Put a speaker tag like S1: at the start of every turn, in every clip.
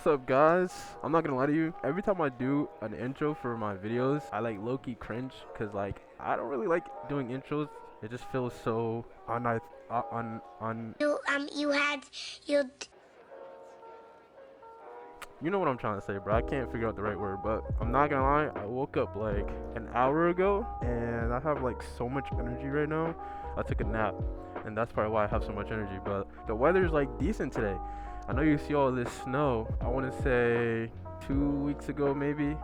S1: What's up, guys? I'm not gonna lie to you, every time I do an intro for my videos, I like low-key cringe because like I don't really like doing intros. It just feels so you know what I'm trying to say, bro. I can't figure out the right word, but I'm not gonna lie, I woke up like an hour ago and I have like so much energy right now. I took a nap and that's probably why I have so much energy, but the weather's like decent today. I know you see all this snow. I want to say 2 weeks ago, maybe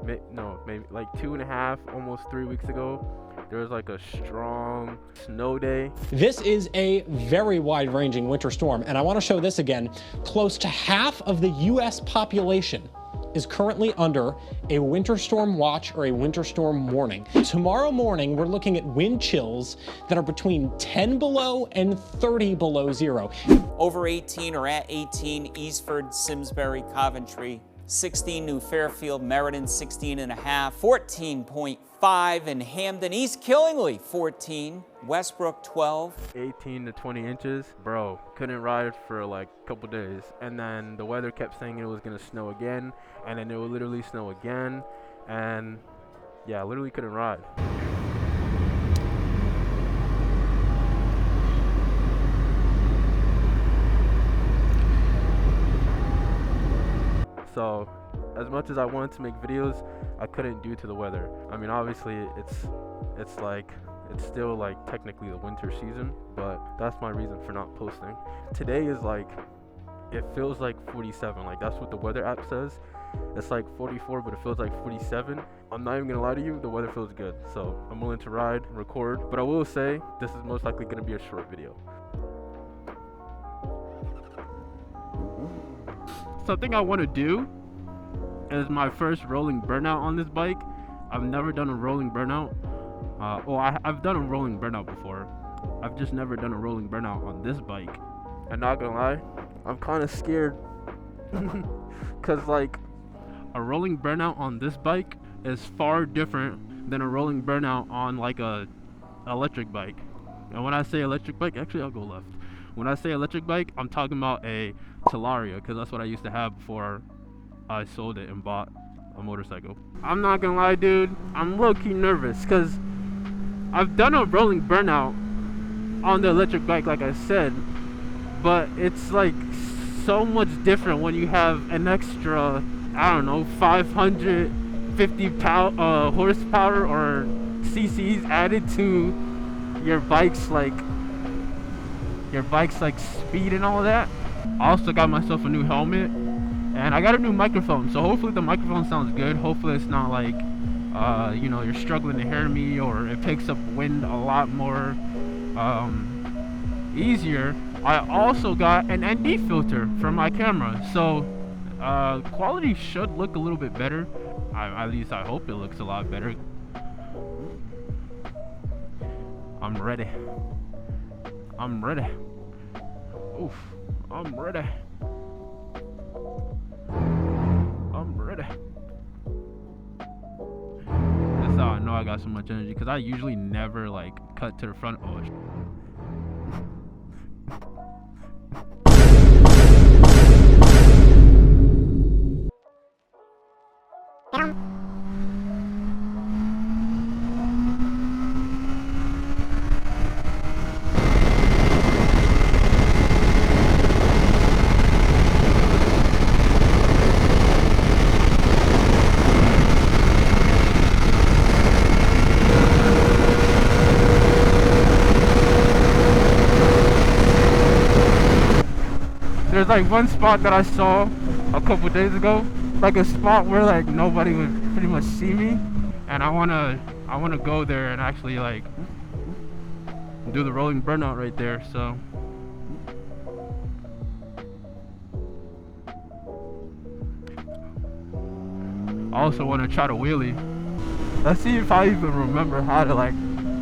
S1: like 2.5, almost 3 weeks ago, there was like a strong snow day.
S2: This is a very wide-ranging winter storm, and I want to show this again. Close to half of the U.S. population is currently under a winter storm watch or a winter storm warning. Tomorrow morning, we're looking at wind chills that are between 10 below and 30 below zero.
S3: Over 18 or at 18, Eastford, Simsbury, Coventry. 16, New Fairfield, Meriden, 16.5, 14.5 in Hamden, East Killingly, 14, Westbrook, 12.
S1: 18 to 20 inches. Bro, couldn't ride for like a couple days. And then the weather kept saying it was gonna snow again, and then it would literally snow again. And yeah, I literally couldn't ride. So, as much as I wanted to make videos, I couldn't due to the weather. I mean, obviously, it's still like technically the winter season, but that's my reason for not posting. Today is like, it feels like 47. Like that's what the weather app says. It's like 44, but it feels like 47. I'm not even gonna lie to you, the weather feels good. So I'm willing to ride, record, but I will say this is most likely gonna be a short video. Something I want to do is my first rolling burnout on this bike. I've never done a rolling burnout. I've done a rolling burnout before. I've just never done a rolling burnout on this bike. And not gonna lie, I'm kind of scared because like a rolling burnout on this bike is far different than a rolling burnout on like a electric bike. And when I say electric bike, actually I'll go left. When I say electric bike, I'm talking about a Talaria, because that's what I used to have before I sold it and bought a motorcycle. I'm not gonna lie, dude, I'm low-key nervous because I've done a rolling burnout on the electric bike, like I said, but it's like so much different when you have an extra, I don't know, 550 horsepower or cc's added to your bike's like speed and all of that. I also got myself a new helmet and I got a new microphone, so hopefully the microphone sounds good. Hopefully it's not like you know, you're struggling to hear me, or it picks up wind a lot more easier. I also got an ND filter for my camera, so quality should look a little bit better. At least I hope it looks a lot better. I'm ready. Oof, I'm ready. That's how I know I got so much energy, because I usually never like cut to the front. Oh, there's like one spot that I saw a couple days ago, like a spot where like nobody would pretty much see me, and I wanna go there and actually like do the rolling burnout right there. So I also want to try to wheelie. Let's see if I even remember how to like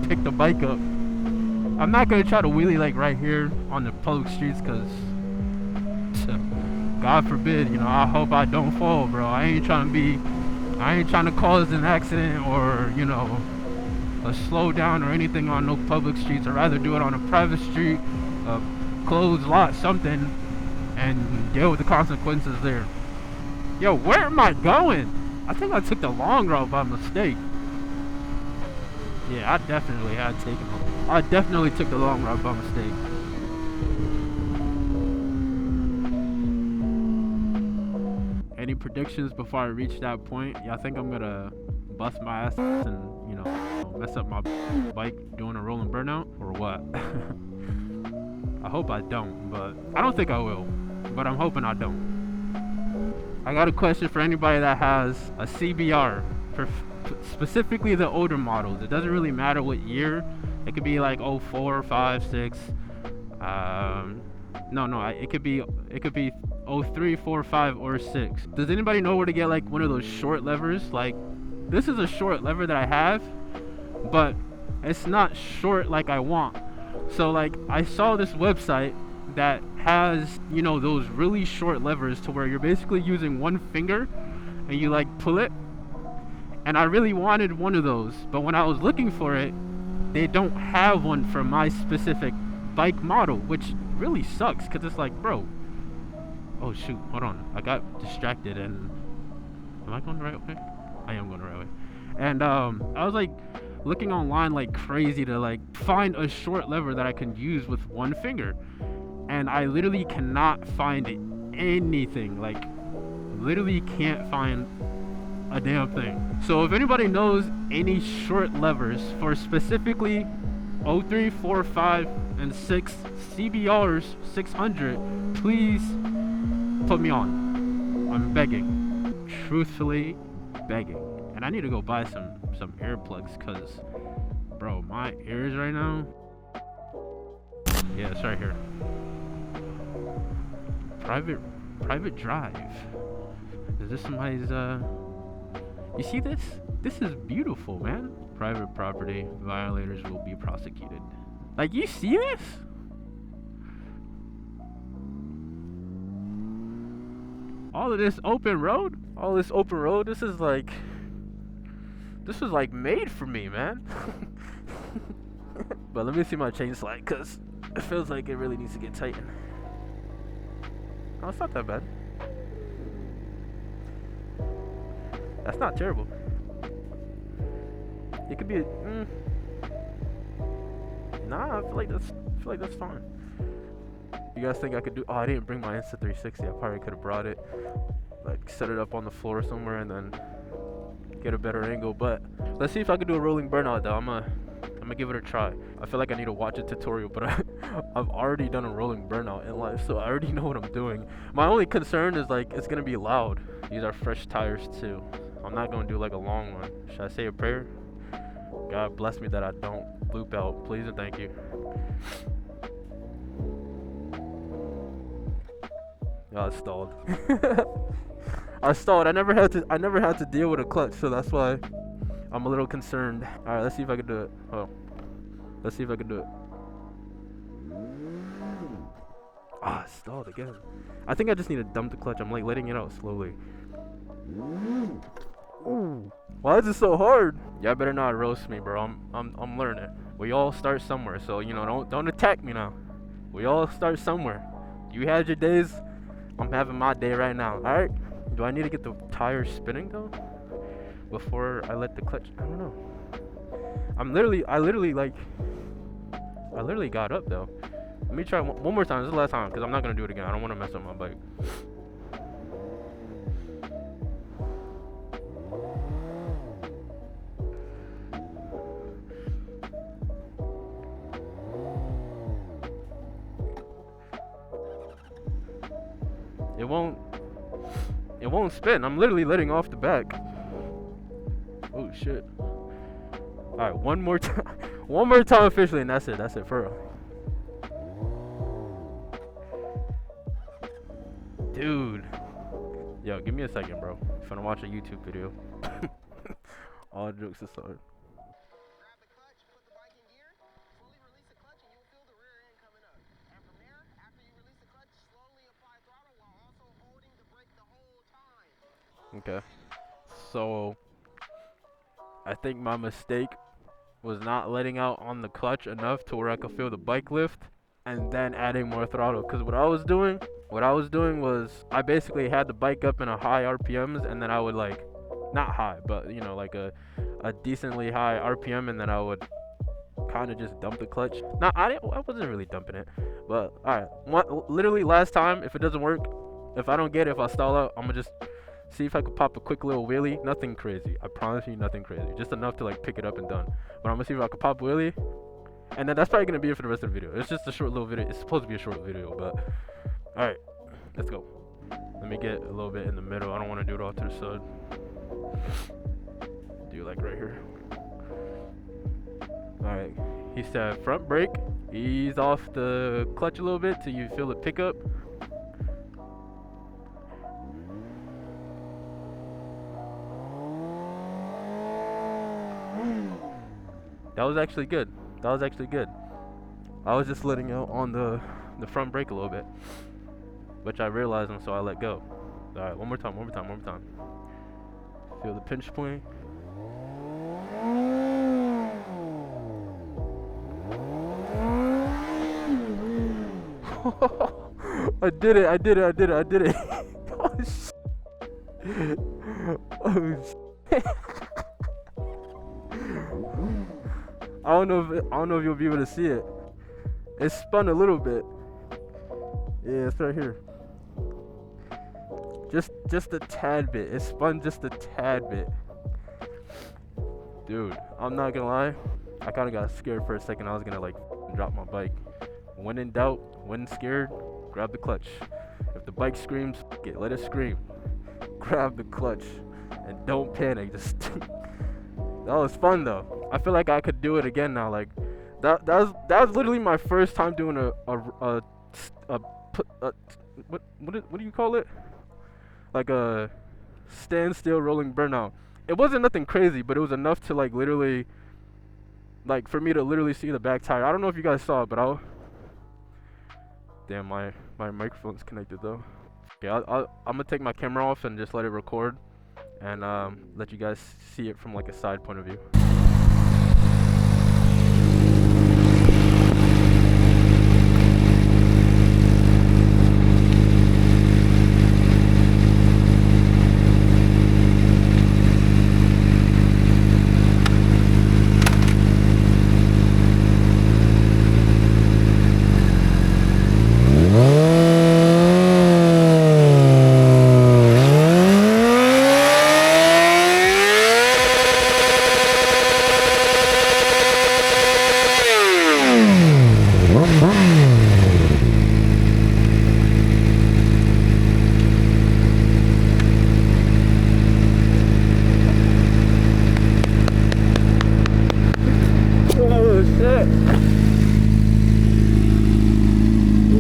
S1: pick the bike up. I'm not gonna try to wheelie like right here on the public streets, because God forbid, you know, I hope I don't fall, bro. I ain't trying to cause an accident or, you know, a slow down or anything on no public streets. I'd rather do it on a private street, a closed lot, something, and deal with the consequences there. Yo, where am I going? I think I took the long route by mistake. Yeah, I definitely took the long route by mistake. Any predictions before I reach that point? Y'all think I'm gonna bust my ass and, you know, mess up my bike doing a rolling burnout or what? I hope I don't, but I don't think I will. But I'm hoping I don't. I got a question for anybody that has a CBR, for specifically the older models. It doesn't really matter what year. It could be like 04, 5, 6. It could be 03, 4, 5, or 6. Does anybody know where to get like one of those short levers? Like, this is a short lever that I have, but it's not short like I want. So like, I saw this website that has, you know, those really short levers to where you're basically using one finger and you like pull it. And I really wanted one of those, but when I was looking for it, they don't have one for my specific bike model, which really sucks, because it's like, bro, oh shoot, hold on, I got distracted. And am I going the right way? I am going the right way. And I was like looking online like crazy to like find a short lever that I can use with one finger, and I literally cannot find anything. Like, literally can't find a damn thing. So if anybody knows any short levers for specifically 03, 4, 5, and 6 CBRs 600, please put me on. I'm begging, truthfully begging. And I need to go buy some earplugs, because bro, my ears right now, yeah, it's right here. Private drive. Is this somebody's you see this? This is beautiful, man. Private property. Violators will be prosecuted. Like, you see this? All of this open road? All this open road, this was like made for me, man. But let me see my chain slide, because it feels like it really needs to get tightened. Oh, it's not that bad. That's not terrible. It could be nah, I feel like that's fine. You guys think I could do? Oh, I didn't bring my Insta360. I probably could have brought it, like set it up on the floor somewhere and then get a better angle. But let's see if I could do a rolling burnout though. I'm gonna give it a try. I feel like I need to watch a tutorial, but I've already done a rolling burnout in life, so I already know what I'm doing. My only concern is like it's gonna be loud. These are fresh tires too. I'm not gonna do like a long one. Should I say a prayer? God bless me that I don't loop out, please and thank you. Oh, I stalled. I stalled. I never had to deal with a clutch, so that's why I'm a little concerned. All right, let's see if I can do it. Oh, let's see if I can do it. Ah, I stalled again. I think I just need to dump the clutch. I'm like letting it out slowly. Ooh. Why is it so hard? Y'all better not roast me, bro. I'm learning. We all start somewhere, so you know, don't attack me now. We all start somewhere. You had your days. I'm having my day right now. All right. Do I need to get the tires spinning though before I let the clutch? I don't know. I literally got up though. Let me try one more time. This is the last time, because I'm not gonna do it again. I don't want to mess up my bike. It won't spin. I'm literally letting off the back. Oh shit. Alright, one more time. One more time officially, and that's it for real. Dude. Yo, give me a second, bro. I'm finna watch a YouTube video. All jokes aside. Okay, so I think my mistake was not letting out on the clutch enough to where I could feel the bike lift. and then adding more throttle. Because what I was doing was I basically had the bike up in a high RPMs, and then I would like, not high, but you know, like a decently high RPM, and then I would kind of just dump the clutch. I wasn't really dumping it, but all right. Literally last time, if it doesn't work, if I don't get it, if I stall out, I'm gonna just see if I could pop a quick little wheelie. Nothing crazy. I promise you, nothing crazy. Just enough to like pick it up and done. But I'm gonna see if I could pop a wheelie, and then that's probably gonna be it for the rest of the video. It's just a short little video. It's supposed to be a short video, but all right, let's go. Let me get a little bit in the middle. I don't want to do it all to the side. Do like right here. Alright, he said front brake, ease off the clutch a little bit till you feel it pick up. That was actually good. That was actually good. I was just letting out on the front brake a little bit, which I realized, and so I let go. Alright, one more time. Feel the pinch point. I did it. Oh, shit. Oh, shit. I don't know if you'll be able to see it. It spun a little bit. Yeah, it's right here. Just a tad bit. It spun just a tad bit. Dude, I'm not gonna lie. I kind of got scared for a second. I was gonna like drop my bike. When in doubt, when scared, grab the clutch. If the bike screams, let it scream. Grab the clutch and don't panic. Just that was fun though. I feel like I could do it again now. Like that was literally my first time doing what do you call it? Like a standstill rolling burnout. It wasn't nothing crazy, but it was enough to like literally, like for me to literally see the back tire. I don't know if you guys saw it, but damn, my microphone's connected though. Okay, I'm gonna take my camera off and just let it record, and let you guys see it from like a side point of view.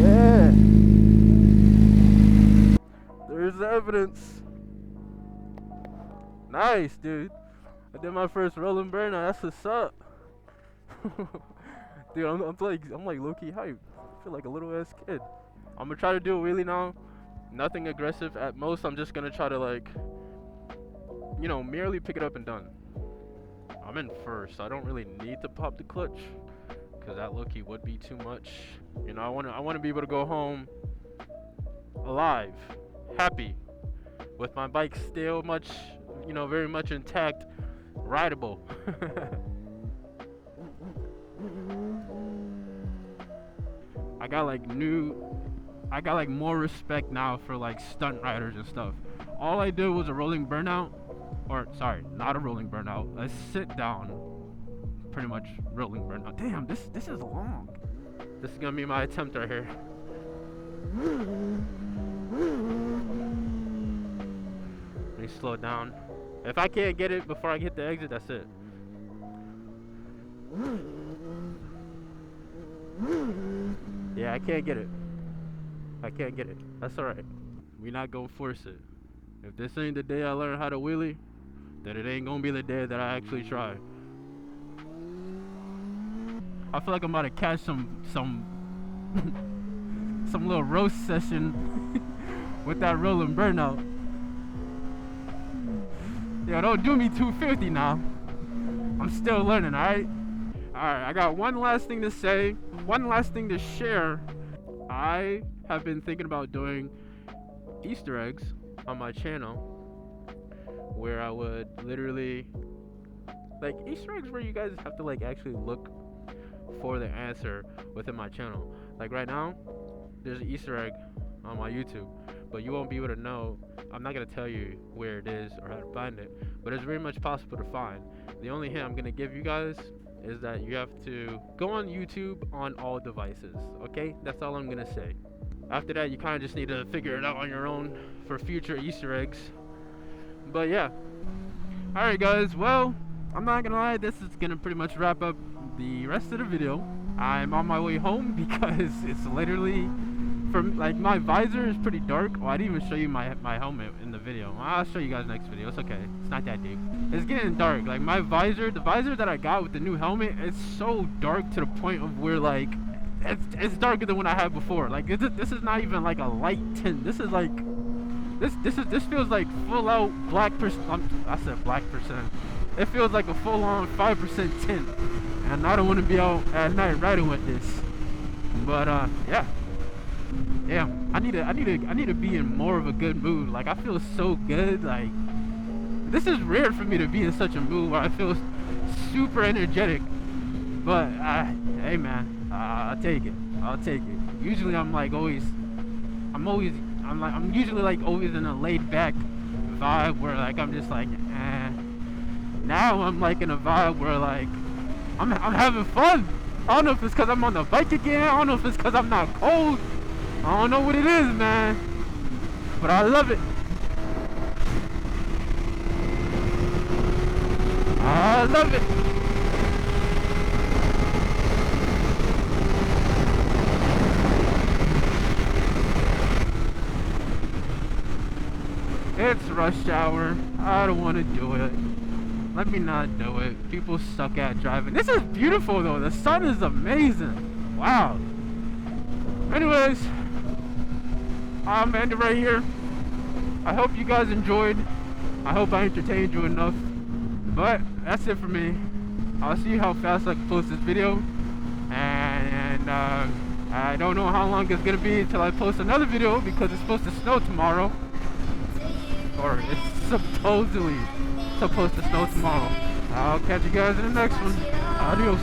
S1: Yeah. There's the evidence. Nice, dude. I did my first rolling burnout. That's what's up. Dude, I'm like low-key hyped. I feel like a little ass kid. I'm gonna try to do a wheelie now. Nothing aggressive. At most, I'm just gonna try to like, you know, merely pick it up and done. I'm in first. I don't really need to pop the clutch, because that low-key would be too much. You know, I wanna be able to go home alive, happy, with my bike still much, you know, very much intact, rideable. I got like more respect now for like stunt riders and stuff. All I did was a rolling burnout, or sorry, not a rolling burnout, a sit down, pretty much rolling burnout. Damn, this is long. This is gonna be my attempt right here. Let me slow it down. If I can't get it before I hit the exit, that's it. Yeah, I can't get it. That's alright. We not gonna force it. If this ain't the day I learn how to wheelie, then it ain't gonna be the day that I actually try. I feel like I'm about to catch some little roast session with that rolling burnout. Yo, don't do me 250 now. I'm still learning, alright? Alright, I got one last thing to say. one last thing to share. I have been thinking about doing Easter eggs on my channel, where I would literally, like, Easter eggs where you guys have to like actually look for the answer within my channel. Like right now, there's an Easter egg on my YouTube, but you won't be able to know. I'm not gonna tell you where it is or how to find it, but it's very much possible to find. The only hint I'm gonna give you guys is that you have to go on YouTube on all devices, okay? That's all I'm gonna say. After that, you kind of just need to figure it out on your own for future Easter eggs. But yeah. Alright guys, well, I'm not gonna lie, this is gonna pretty much wrap up the rest of the video. I'm on my way home because it's literally, from like, my visor is pretty dark. Oh, I didn't even show you my helmet in the video. I'll show you guys next video. It's okay. It's not that deep. It's getting dark. Like my visor, the visor that I got with the new helmet, it's so dark to the point of where like it's darker than what I had before. Like this is not even like a light tint. This is like this feels like full out black percent. I said black percent. It feels like a full on 5% tint, and I don't want to be out at night riding with this. But yeah. Yeah, I need to be in more of a good mood. Like I feel so good. Like this is rare for me to be in such a mood where I feel super energetic. But hey man, I'll take it. I'll take it. Usually I'm usually like always in a laid back vibe where like I'm just like eh. Now I'm like in a vibe where like I'm having fun. I don't know if it's because I'm on the bike again. I don't know if it's because I'm not cold. I don't know what it is, man, but I love it. I love it. It's rush hour. I don't want to do it. Let me not do it. People suck at driving. This is beautiful though. The sun is amazing. Wow. Anyways, I'm ending right here. I hope you guys enjoyed. I hope I entertained you enough. But that's it for me. I'll see how fast I can post this video. And I don't know how long it's gonna be until I post another video because it's supposed to snow tomorrow. Or it's supposedly supposed to snow tomorrow. I'll catch you guys in the next one. Adios.